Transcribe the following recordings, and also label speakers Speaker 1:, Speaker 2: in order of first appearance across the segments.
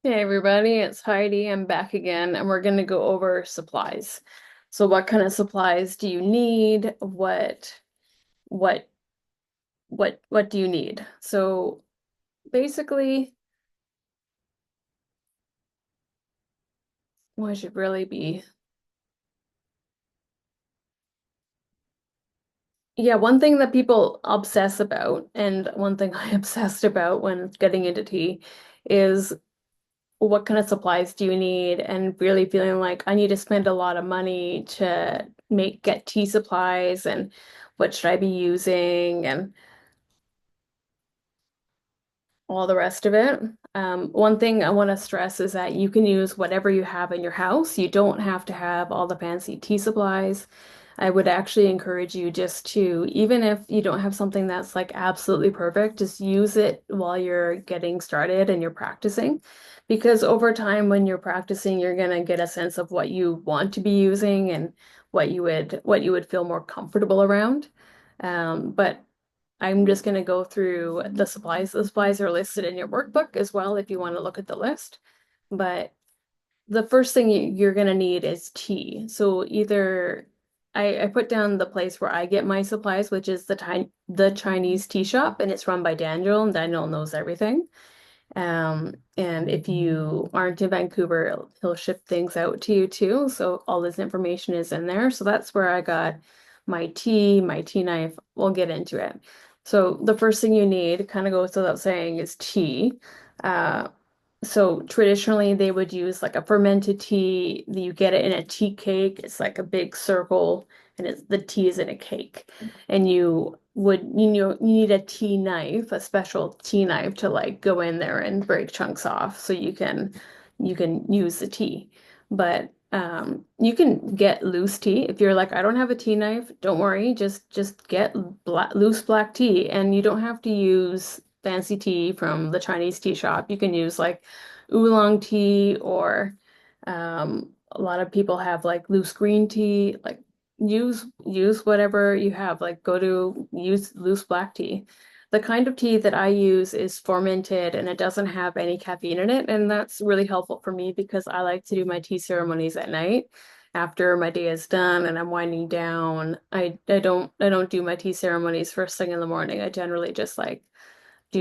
Speaker 1: Hey everybody, it's Heidi. I'm back again, and we're going to go over supplies. So what kind of supplies do you need? What what do you need? So basically, what should really be. Yeah, one thing that people obsess about, and one thing I obsessed about when getting into tea is what kind of supplies do you need, and really feeling like I need to spend a lot of money to get tea supplies, and what should I be using, and all the rest of it. One thing I want to stress is that you can use whatever you have in your house. You don't have to have all the fancy tea supplies. I would actually encourage you just to, even if you don't have something that's like absolutely perfect, just use it while you're getting started and you're practicing. Because over time, when you're practicing, you're gonna get a sense of what you want to be using and what you would feel more comfortable around. But I'm just going to go through the supplies. The supplies are listed in your workbook as well if you want to look at the list. But the first thing you're going to need is tea. So either I put down the place where I get my supplies, which is the Chinese tea shop, and it's run by Daniel, and Daniel knows everything. And if you aren't in Vancouver, he'll ship things out to you too. So all this information is in there. So that's where I got my tea knife. We'll get into it. So the first thing you need, kind of goes without saying, is tea. Uh, so traditionally they would use like a fermented tea. You get it in a tea cake. It's like a big circle, and the tea is in a cake. And you need a tea knife, a special tea knife to like go in there and break chunks off so you can use the tea. But you can get loose tea. If you're like, I don't have a tea knife, don't worry, just get loose black tea, and you don't have to use fancy tea from the Chinese tea shop. You can use like oolong tea, or a lot of people have like loose green tea. Like use whatever you have. Like go to use loose black tea. The kind of tea that I use is fermented, and it doesn't have any caffeine in it, and that's really helpful for me because I like to do my tea ceremonies at night after my day is done and I'm winding down. I don't do my tea ceremonies first thing in the morning. I generally just like I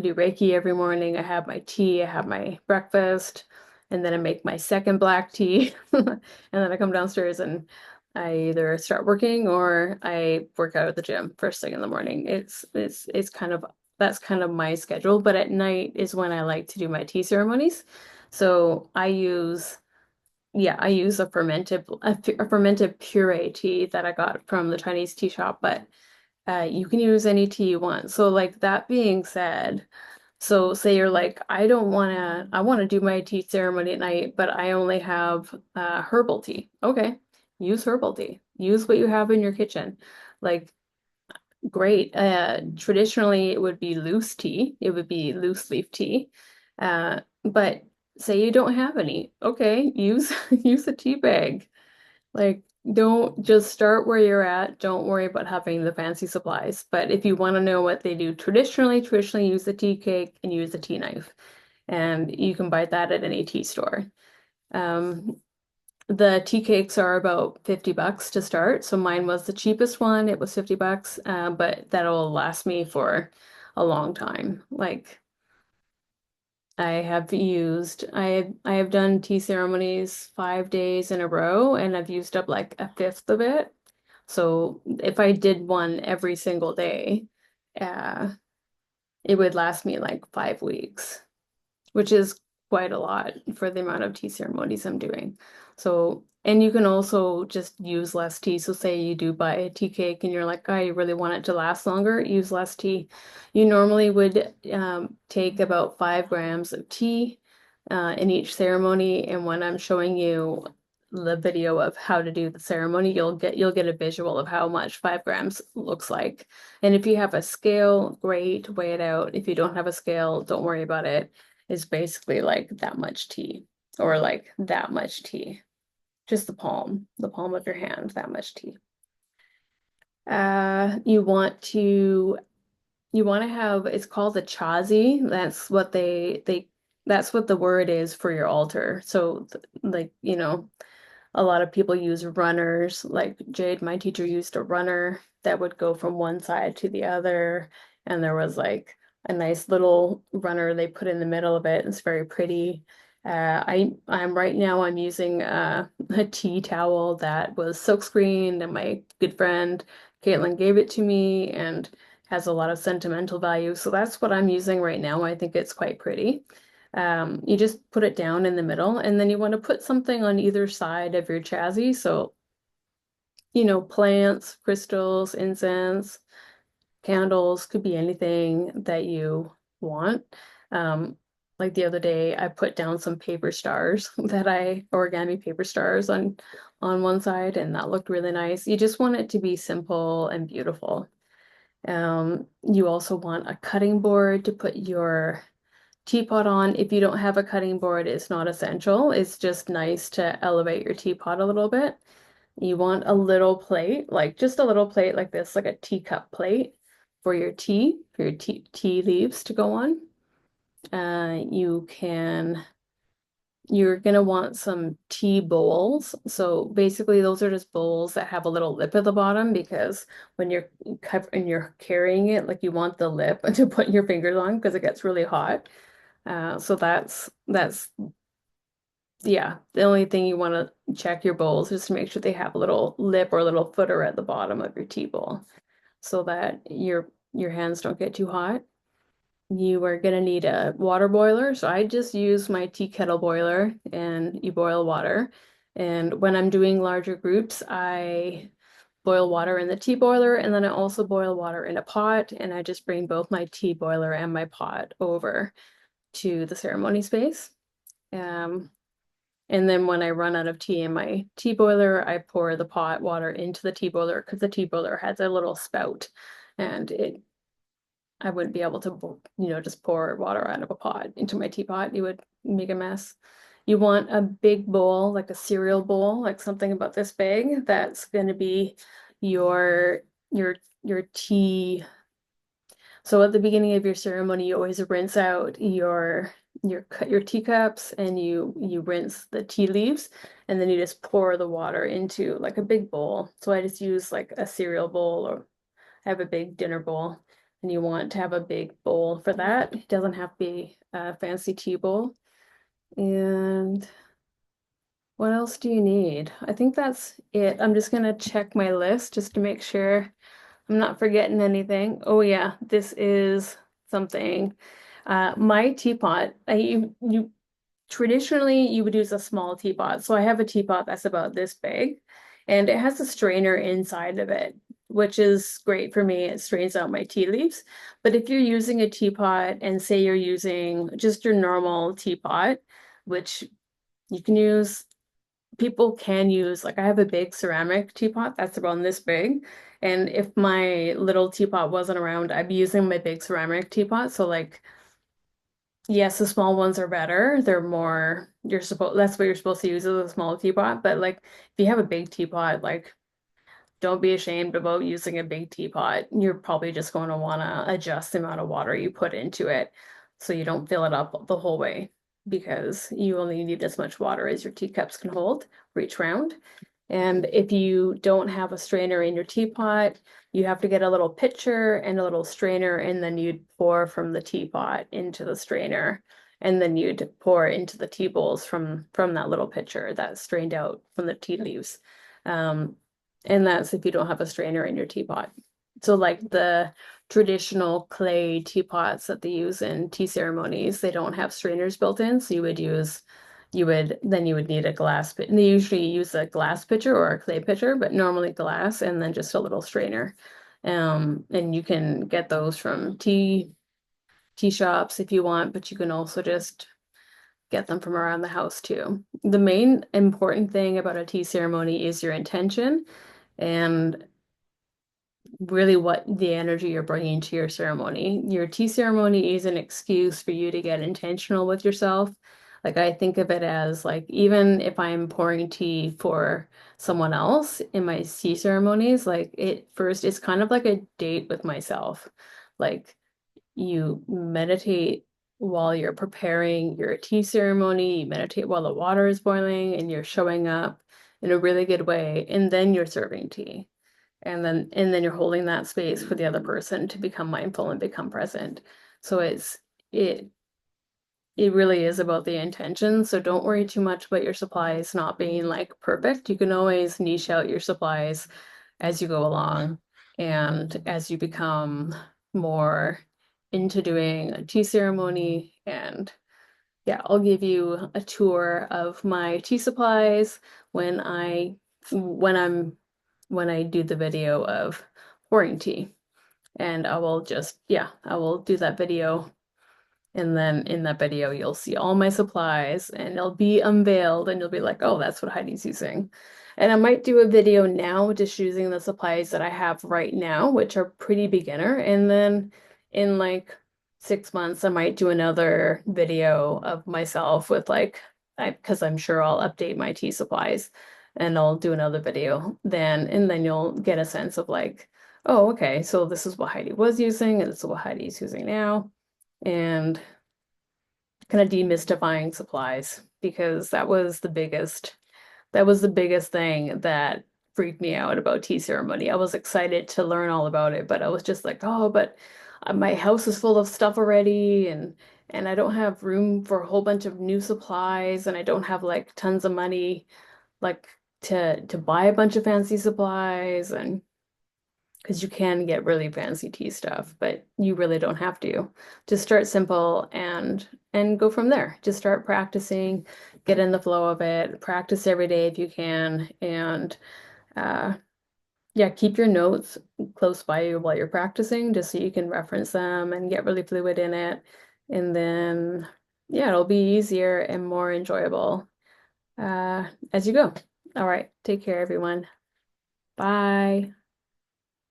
Speaker 1: do Reiki every morning. I have my tea, I have my breakfast, and then I make my second black tea. And then I come downstairs and I either start working or I work out at the gym first thing in the morning. It's kind of that's kind of my schedule, but at night is when I like to do my tea ceremonies. So I use a fermented puree tea that I got from the Chinese tea shop, but you can use any tea you want. So like that being said, so say you're like, I want to do my tea ceremony at night, but I only have herbal tea. Okay, use herbal tea. Use what you have in your kitchen. Like, great. Traditionally it would be loose tea. It would be loose leaf tea. But say you don't have any. Okay, use use a tea bag. Like, don't just start where you're at. Don't worry about having the fancy supplies. But if you want to know what they do traditionally use the tea cake and use the tea knife. And you can buy that at any tea store. Um, the tea cakes are about 50 bucks to start. So mine was the cheapest one. It was 50 bucks, but that'll last me for a long time. Like, I have done tea ceremonies 5 days in a row, and I've used up like a fifth of it. So if I did one every single day, uh, it would last me like 5 weeks, which is quite a lot for the amount of tea ceremonies I'm doing. So, and you can also just use less tea. So say you do buy a tea cake and you're like, I really want it to last longer, use less tea. You normally would take about 5 grams of tea in each ceremony. And when I'm showing you the video of how to do the ceremony, you'll get a visual of how much 5 grams looks like. And if you have a scale, great, weigh it out. If you don't have a scale, don't worry about it. Is basically like that much tea, or like that much tea. Just the palm of your hand, that much tea. You want to have, it's called the chazi. That's what they That's what the word is for your altar. So, like, a lot of people use runners. Like Jade, my teacher, used a runner that would go from one side to the other. And there was like a nice little runner they put in the middle of it. It's very pretty. I'm right now I'm using a tea towel that was silk screened, and my good friend Caitlin gave it to me and has a lot of sentimental value. So that's what I'm using right now. I think it's quite pretty. You just put it down in the middle, and then you want to put something on either side of your chassis. So, plants, crystals, incense, candles, could be anything that you want. Um, like the other day, I put down some paper stars origami paper stars on one side, and that looked really nice. You just want it to be simple and beautiful. You also want a cutting board to put your teapot on. If you don't have a cutting board, it's not essential. It's just nice to elevate your teapot a little bit. You want a little plate, like just a little plate like this, like a teacup plate for your tea leaves to go on. You can, you're gonna want some tea bowls. So basically those are just bowls that have a little lip at the bottom, because when you're carrying it, like you want the lip to put your fingers on because it gets really hot. So that's yeah, the only thing you want to check your bowls is to make sure they have a little lip or a little footer at the bottom of your tea bowl so that your hands don't get too hot. You are gonna need a water boiler. So I just use my tea kettle boiler, and you boil water. And when I'm doing larger groups, I boil water in the tea boiler, and then I also boil water in a pot, and I just bring both my tea boiler and my pot over to the ceremony space. Um, and then when I run out of tea in my tea boiler, I pour the pot water into the tea boiler, because the tea boiler has a little spout, and I wouldn't be able to, just pour water out of a pot into my teapot. You would make a mess. You want a big bowl, like a cereal bowl, like something about this big. That's going to be your your your tea. So at the beginning of your ceremony, you always rinse out your teacups, and you rinse the tea leaves, and then you just pour the water into like a big bowl. So I just use like a cereal bowl, or I have a big dinner bowl, and you want to have a big bowl for that. It doesn't have to be a fancy tea bowl. And what else do you need? I think that's it. I'm just gonna check my list just to make sure I'm not forgetting anything. Oh yeah, this is something. My teapot, you traditionally you would use a small teapot. So I have a teapot that's about this big, and it has a strainer inside of it, which is great for me. It strains out my tea leaves. But if you're using a teapot, and say you're using just your normal teapot, which you can use people can use, like I have a big ceramic teapot that's around this big. And if my little teapot wasn't around, I'd be using my big ceramic teapot. So like, yes, the small ones are better. They're more, that's what you're supposed to use, as a small teapot. But like if you have a big teapot, like don't be ashamed about using a big teapot. You're probably just going to want to adjust the amount of water you put into it so you don't fill it up the whole way, because you only need as much water as your teacups can hold for each round. And if you don't have a strainer in your teapot, you have to get a little pitcher and a little strainer, and then you'd pour from the teapot into the strainer, and then you'd pour into the tea bowls from that little pitcher that's strained out from the tea leaves. Um, and that's if you don't have a strainer in your teapot. So like the traditional clay teapots that they use in tea ceremonies, they don't have strainers built in. So you would need a glass pit. And they usually use a glass pitcher or a clay pitcher, but normally glass, and then just a little strainer. And you can get those from tea shops if you want, but you can also just get them from around the house too. The main important thing about a tea ceremony is your intention, and really what the energy you're bringing to your ceremony. Your tea ceremony is an excuse for you to get intentional with yourself. Like I think of it as like, even if I'm pouring tea for someone else in my tea ceremonies, like it's kind of like a date with myself. Like you meditate while you're preparing your tea ceremony, you meditate while the water is boiling, and you're showing up in a really good way, and then you're serving tea. And then you're holding that space for the other person to become mindful and become present. So it it really is about the intention. So don't worry too much about your supplies not being like perfect. You can always niche out your supplies as you go along and as you become more into doing a tea ceremony. And yeah, I'll give you a tour of my tea supplies when when I'm when I do the video of pouring tea. And I will just, yeah, I will do that video, and then in that video, you'll see all my supplies and they'll be unveiled and you'll be like, oh, that's what Heidi's using. And I might do a video now just using the supplies that I have right now, which are pretty beginner. And then in like 6 months, I might do another video of myself with like, because I'm sure I'll update my tea supplies and I'll do another video then. And then you'll get a sense of like, oh, okay, so this is what Heidi was using and this is what Heidi's using now. And kind of demystifying supplies because that was the biggest thing that freaked me out about tea ceremony. I was excited to learn all about it, but I was just like, oh, but my house is full of stuff already, and I don't have room for a whole bunch of new supplies, and I don't have like tons of money like to buy a bunch of fancy supplies, and because you can get really fancy tea stuff, but you really don't have to. Just start simple and go from there. Just start practicing, get in the flow of it, practice every day if you can, and uh, yeah, keep your notes close by you while you're practicing, just so you can reference them and get really fluid in it. And then, yeah, it'll be easier and more enjoyable as you go. All right, take care, everyone. Bye.